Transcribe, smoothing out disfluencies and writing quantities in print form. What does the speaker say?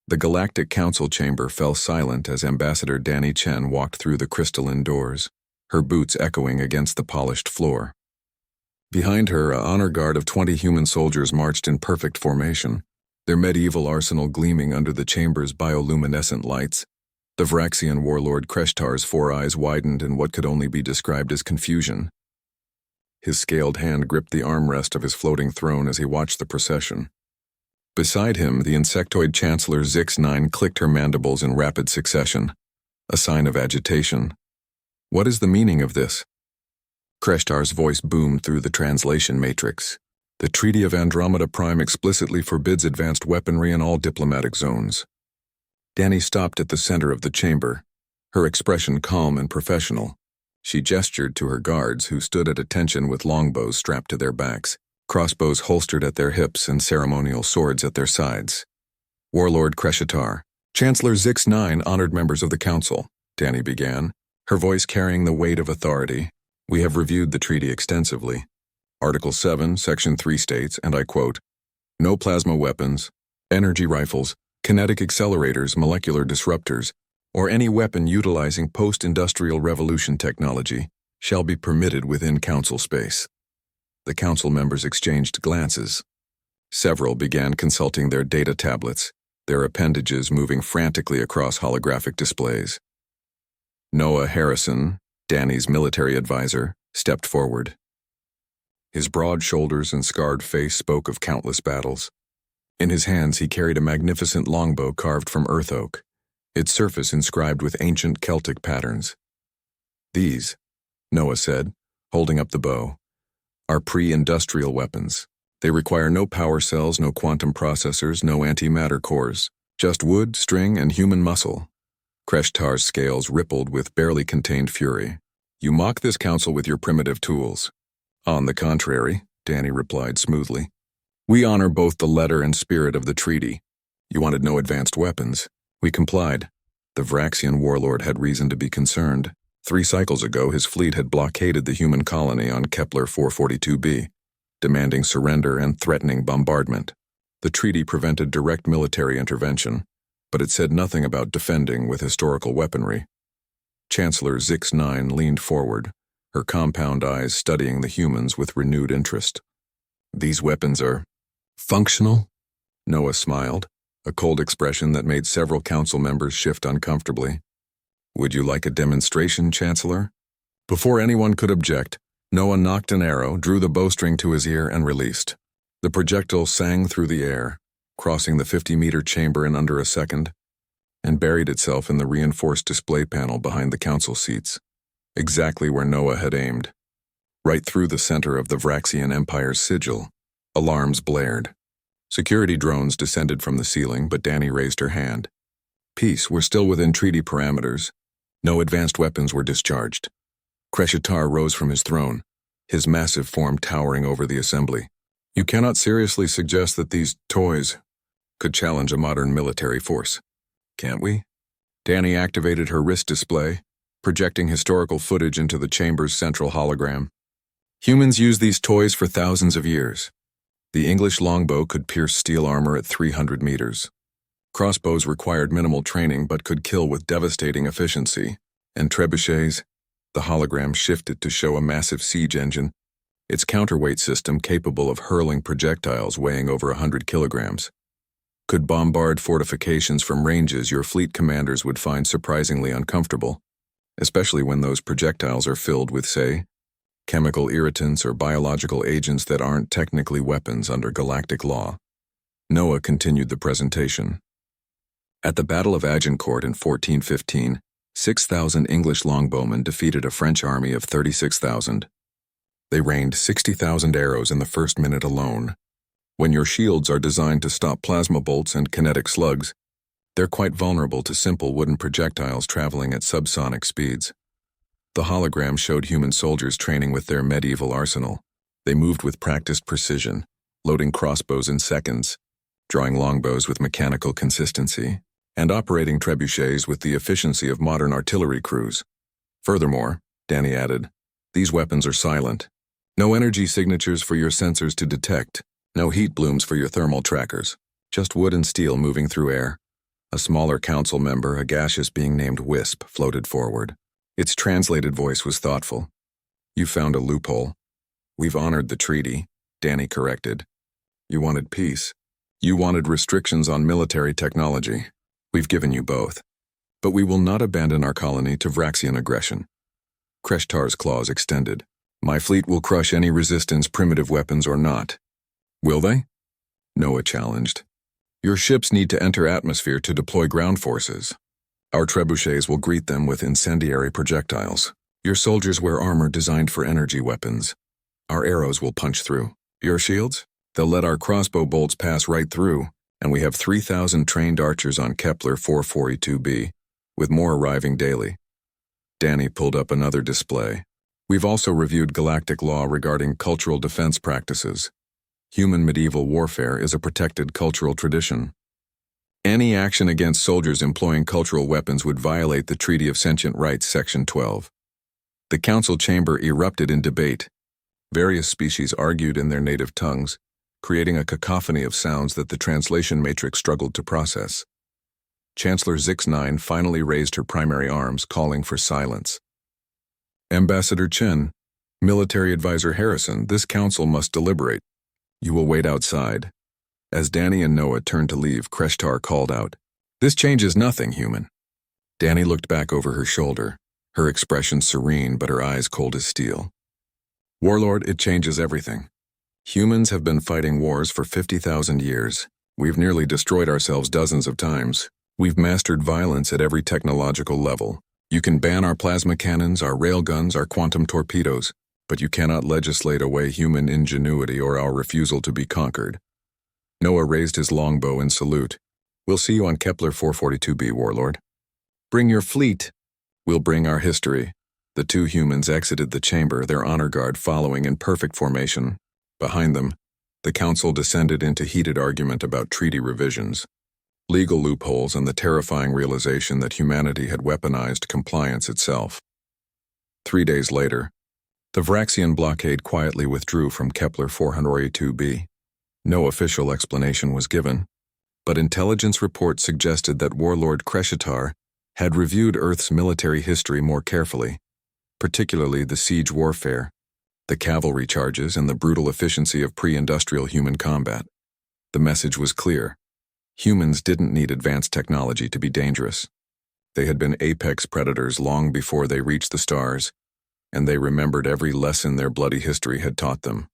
The Galactic Council chamber fell silent as Ambassador Danny Chen walked through the crystalline doors, her boots echoing against the polished floor. Behind her, an honor guard of 20 human soldiers marched in perfect formation, their medieval arsenal gleaming under the chamber's bioluminescent lights. The Vraxian warlord Kreshtar's four eyes widened in what could only be described as confusion. His scaled hand gripped the armrest of his floating throne as he watched the procession. Beside him, the insectoid Chancellor Zix-9 clicked her mandibles in rapid succession, a sign of agitation. What is the meaning of this? Kreshtar's voice boomed through the translation matrix. The Treaty of Andromeda Prime explicitly forbids advanced weaponry in all diplomatic zones. Danny stopped at the center of the chamber, her expression calm and professional. She gestured to her guards, who stood at attention with longbows strapped to their backs, crossbows holstered at their hips and ceremonial swords at their sides. Warlord Kreshtar, Chancellor Zix-9, honored members of the Council, Danny began, her voice carrying the weight of authority. We have reviewed the treaty extensively. Article 7, Section 3 states, and I quote, "No plasma weapons, energy rifles, kinetic accelerators, molecular disruptors, or any weapon utilizing post-industrial revolution technology shall be permitted within Council space." The Council members exchanged glances. Several began consulting their data tablets, their appendages moving frantically across holographic displays. Noah Harrison, Danny's military advisor, stepped forward. His broad shoulders and scarred face spoke of countless battles. In his hands he carried a magnificent longbow carved from earth oak, its surface inscribed with ancient Celtic patterns. "These," Noah said, holding up the bow, "are pre-industrial weapons. They require no power cells, no quantum processors, no antimatter cores, just wood, string, and human muscle." Kreshtar's scales rippled with barely contained fury. "You mock this council with your primitive tools." "On the contrary," Danny replied smoothly, "we honor both the letter and spirit of the treaty. You wanted no advanced weapons. We complied." The Vraxian warlord had reason to be concerned. 3 cycles ago, his fleet had blockaded the human colony on Kepler 442b, demanding surrender and threatening bombardment. The treaty prevented direct military intervention, but it said nothing about defending with historical weaponry. Chancellor Zix-9 leaned forward, her compound eyes studying the humans with renewed interest. "These weapons are functional?" Noah smiled, a cold expression that made several council members shift uncomfortably. "Would you like a demonstration, Chancellor?" Before anyone could object, Noah knocked an arrow, drew the bowstring to his ear, and released. The projectile sang through the air, crossing the 50-meter chamber in under a second, and buried itself in the reinforced display panel behind the council seats, exactly where Noah had aimed. Right through the center of the Vraxian Empire's sigil, alarms blared. Security drones descended from the ceiling, but Danny raised her hand. "Peace, we're still within treaty parameters. No advanced weapons were discharged." Kreshtar rose from his throne, his massive form towering over the assembly. "You cannot seriously suggest that these toys could challenge a modern military force, can't we?" Danny activated her wrist display, projecting historical footage into the chamber's central hologram. "Humans use these toys for thousands of years. The English longbow could pierce steel armor at 300 meters. Crossbows required minimal training but could kill with devastating efficiency. And trebuchets," the hologram shifted to show a massive siege engine, its counterweight system capable of hurling projectiles weighing over 100 kilograms, "could bombard fortifications from ranges your fleet commanders would find surprisingly uncomfortable, especially when those projectiles are filled with, say, chemical irritants or biological agents that aren't technically weapons under galactic law." Noah continued the presentation. At the Battle of Agincourt in 1415, 6,000 English longbowmen defeated a French army of 36,000. They rained 60,000 arrows in the first minute alone. When your shields are designed to stop plasma bolts and kinetic slugs, they're quite vulnerable to simple wooden projectiles traveling at subsonic speeds. The hologram showed human soldiers training with their medieval arsenal. They moved with practiced precision, loading crossbows in seconds, drawing longbows with mechanical consistency, and operating trebuchets with the efficiency of modern artillery crews. Furthermore, Danny added, "These weapons are silent. No energy signatures for your sensors to detect, no heat blooms for your thermal trackers, just wood and steel moving through air. A smaller council member, a gaseous being named Wisp, floated forward. Its translated voice was thoughtful. You found a loophole. We've honored the treaty, Danny corrected. You wanted peace. You wanted restrictions on military technology. We've given you both. But we will not abandon our colony to Vraxian aggression. Kreshtar's claws extended. My fleet will crush any resistance, primitive weapons or not. Will they? Noah challenged. Your ships need to enter atmosphere to deploy ground forces. Our trebuchets will greet them with incendiary projectiles. Your soldiers wear armor designed for energy weapons. Our arrows will punch through. Your shields? They'll let our crossbow bolts pass right through, and we have 3,000 trained archers on Kepler 442b, with more arriving daily. Danny pulled up another display. We've also reviewed galactic law regarding cultural defense practices. Human medieval warfare is a protected cultural tradition. Any action against soldiers employing cultural weapons would violate the Treaty of Sentient Rights, Section 12. The council chamber erupted in debate. Various species argued in their native tongues, creating a cacophony of sounds that the translation matrix struggled to process. Chancellor Zix-9 finally raised her primary arms, calling for silence. Ambassador Chen, Military Advisor Harrison, this council must deliberate. You will wait outside. As Danny and Noah turned to leave, Kreshtar called out, This changes nothing, human. Danny looked back over her shoulder, her expression serene but her eyes cold as steel. Warlord, it changes everything. Humans have been fighting wars for 50,000 years. We've nearly destroyed ourselves dozens of times. We've mastered violence at every technological level. You can ban our plasma cannons, our railguns, our quantum torpedoes, but you cannot legislate away human ingenuity or our refusal to be conquered. Noah raised his longbow in salute. We'll see you on Kepler 442b, Warlord. Bring your fleet. We'll bring our history. The two humans exited the chamber, their honor guard following in perfect formation. Behind them, the council descended into heated argument about treaty revisions, legal loopholes, and the terrifying realization that humanity had weaponized compliance itself. 3 days later, the Vraxian blockade quietly withdrew from Kepler 442b. No official explanation was given, but intelligence reports suggested that Warlord Kreshtar had reviewed Earth's military history more carefully, particularly the siege warfare, the cavalry charges, and the brutal efficiency of pre-industrial human combat. The message was clear. Humans didn't need advanced technology to be dangerous. They had been apex predators long before they reached the stars, and they remembered every lesson their bloody history had taught them.